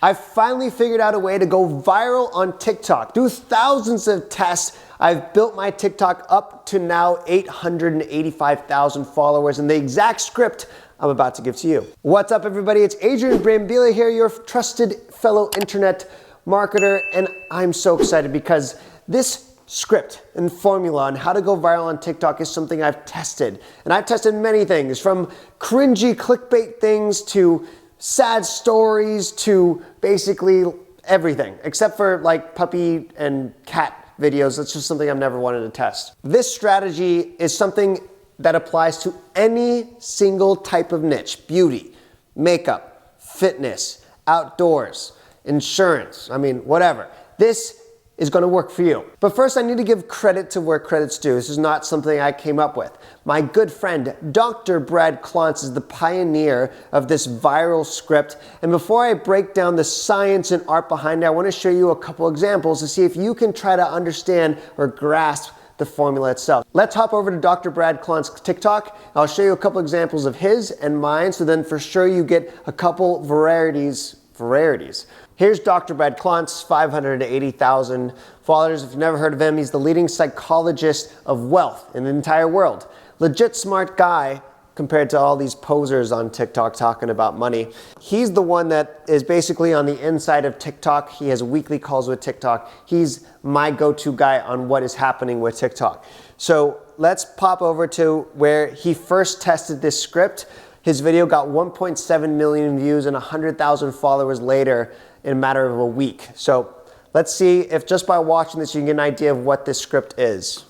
I finally figured out a way to go viral on TikTok. Through thousands of tests, I've built my TikTok up to now 885,000 followers, and the exact script I'm about to give to you. What's up, everybody? It's Adrian Brambila here, your trusted fellow internet marketer, and I'm so excited because this script and formula on how to go viral on TikTok is something I've tested. And I've tested many things, from cringy clickbait things to sad stories to basically everything, except for like puppy and cat videos. That's just something I've never wanted to test. This strategy is something that applies to any single type of niche: beauty, makeup, fitness, outdoors, insurance, whatever. This is gonna work for you. But first, I need to give credit to where credit's due. This is not something I came up with. My good friend, Dr. Brad Klontz, is the pioneer of this viral script. And before I break down the science and art behind it, I wanna show you a couple examples to see if you can try to understand or grasp the formula itself. Let's hop over to Dr. Brad Klontz's TikTok. I'll show you a couple examples of his and mine, so then for sure you get a couple varieties. Here's Dr. Brad Klontz, 580,000 followers. If you've never heard of him, he's the leading psychologist of wealth in the entire world. Legit smart guy compared to all these posers on TikTok talking about money. He's the one that is basically on the inside of TikTok. He has weekly calls with TikTok. He's my go-to guy on what is happening with TikTok. So let's pop over to where he first tested this script. His video got 1.7 million views and 100,000 followers later in a matter of a week. So let's see if just by watching this you can get an idea of what this script is.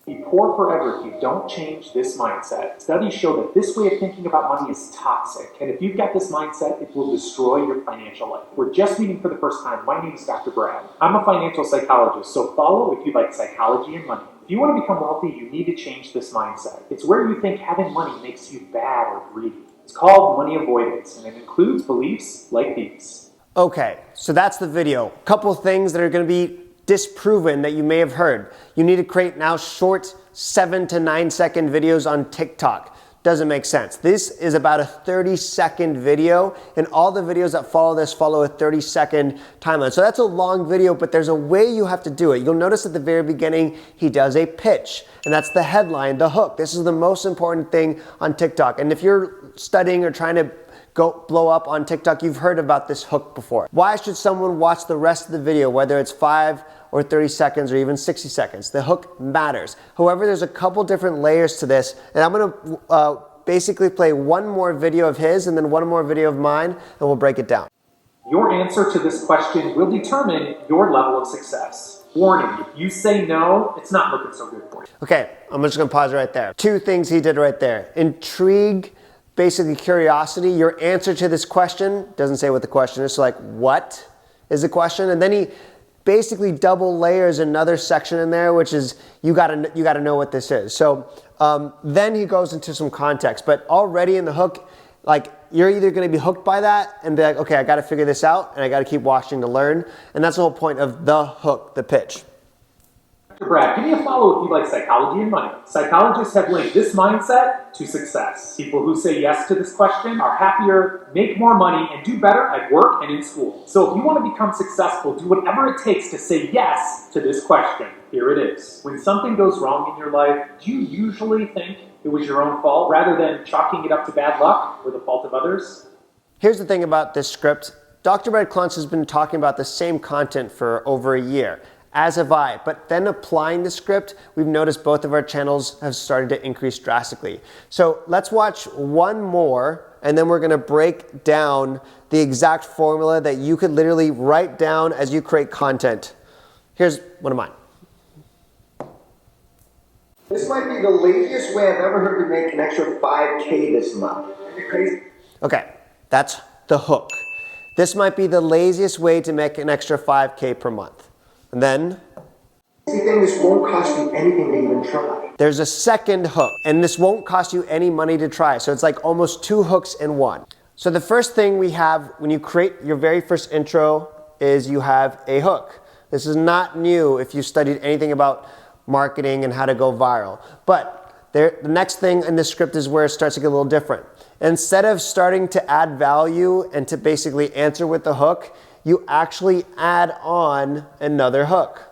Be poor forever if you don't change this mindset. Studies show that this way of thinking about money is toxic, and if you've got this mindset, it will destroy your financial life. We're just meeting for the first time. My name is Dr. Brad. I'm a financial psychologist, so follow if you like psychology and money. If you want to become wealthy, you need to change this mindset. It's where you think having money makes you bad or greedy. It's called money avoidance, and it includes beliefs like these. Okay, so that's the video. Couple things that are going to be disproven that you may have heard. You need to create now short 7 to 9 second videos on TikTok. Doesn't make sense. This is about a 30-second video, and all the videos that follow this follow a 30-second timeline. So that's a long video, but there's a way you have to do it. You'll notice at the very beginning, he does a pitch, and that's the headline, the hook. This is the most important thing on TikTok. And if you're studying or trying to blow up on TikTok, you've heard about this hook before. Why should someone watch the rest of the video, whether it's 5 or 30 seconds or even 60 seconds? The hook matters. However, there's a couple different layers to this, and I'm gonna basically play one more video of his and then one more video of mine, and we'll break it down. Your answer to this question will determine your level of success. Warning, if you say no, it's not looking so good for you. Okay, I'm just gonna pause right there. 2 things he did right there. Intrigue, basically curiosity. Your answer to this question doesn't say what the question is, so like, what is the question? And then he basically double layers another section in there, which is you gotta know what this is. So then he goes into some context, but already in the hook, like, you're either gonna be hooked by that and be like, okay, I gotta figure this out and I gotta keep watching to learn. And that's the whole point of the hook, the pitch. Dr. Brad, give me a follow if you like psychology and money. Psychologists have linked this mindset to success. People who say yes to this question are happier, make more money, and do better at work and in school. So if you want to become successful, do whatever it takes to say yes to this question. Here it is. When something goes wrong in your life, do you usually think it was your own fault rather than chalking it up to bad luck or the fault of others? Here's the thing about this script. Dr. Brad Klontz has been talking about the same content for over a year. As have I, but then applying the script, we've noticed both of our channels have started to increase drastically. So let's watch one more, and then we're gonna break down the exact formula that you could literally write down as you create content. Here's one of mine. This might be the laziest way I've ever heard to make an extra 5K this month. Isn't it crazy? Okay, that's the hook. This might be the laziest way to make an extra 5K per month. And then this won't cost you anything to even try. There's a second hook, and this won't cost you any money to try. So it's like almost 2 hooks in one. So the first thing we have when you create your very first intro is you have a hook. This is not new if you studied anything about marketing and how to go viral. But the next thing in the script is where it starts to get a little different. Instead of starting to add value and to basically answer with the hook, you actually add on another hook.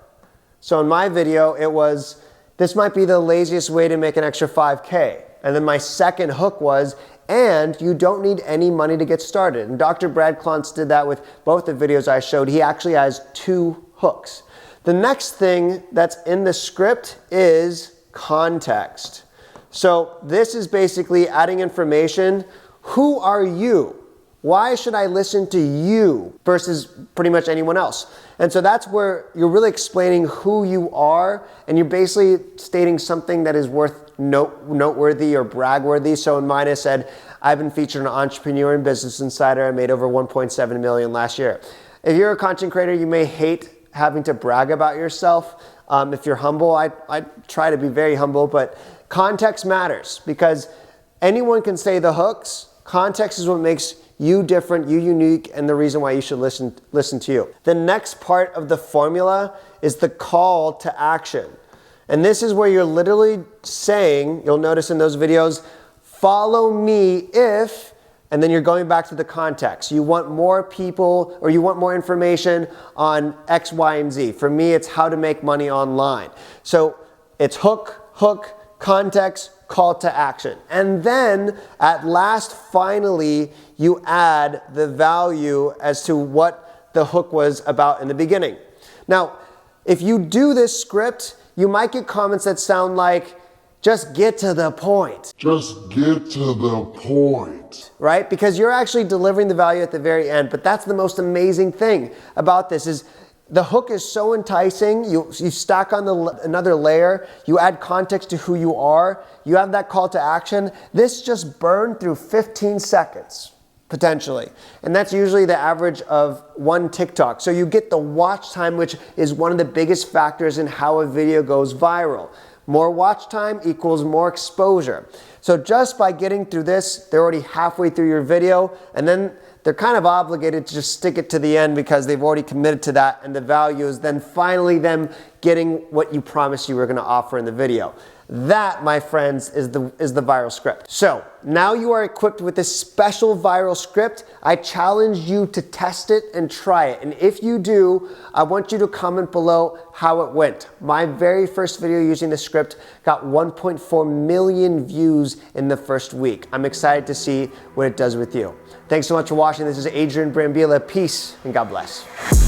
So in my video, it was, this might be the laziest way to make an extra 5K. And then my second hook was, and you don't need any money to get started. And Dr. Brad Klontz did that with both the videos I showed. He actually has 2 hooks. The next thing that's in the script is context. So this is basically adding information. Who are you? Why should I listen to you versus pretty much anyone else? And so that's where you're really explaining who you are, and you're basically stating something that is worth noteworthy or bragworthy. So in mine I said, I've been featured on Entrepreneur and Business Insider. I made over 1.7 million last year. If you're a content creator, you may hate having to brag about yourself. If you're humble, I try to be very humble, but context matters because anyone can say the hooks. Context is what makes you different, you unique, and the reason why you should listen to you. The next part of the formula is the call to action. And this is where you're literally saying, you'll notice in those videos, follow me if, and then you're going back to the context. You want more people, or you want more information on X, Y, and Z. For me, it's how to make money online. So it's hook, context, call to action. And then at last, finally, you add the value as to what the hook was about in the beginning. Now, if you do this script, you might get comments that sound like, just get to the point. Just get to the point. Right? Because you're actually delivering the value at the very end. But that's the most amazing thing about this is the hook is so enticing. You stack on another layer. You add context to who you are. You have that call to action. This just burned through 15 seconds, potentially. And that's usually the average of one TikTok. So you get the watch time, which is one of the biggest factors in how a video goes viral. More watch time equals more exposure. So just by getting through this, they're already halfway through your video, and then they're kind of obligated to just stick it to the end because they've already committed to that, and the value is then finally them getting what you promised you were going to offer in the video. That, my friends, is the viral script. So now you are equipped with this special viral script. I challenge you to test it and try it. And if you do, I want you to comment below how it went. My very first video using this script got 1.4 million views in the first week. I'm excited to see what it does with you. Thanks so much for watching. This is Adrian Brambila. Peace and God bless.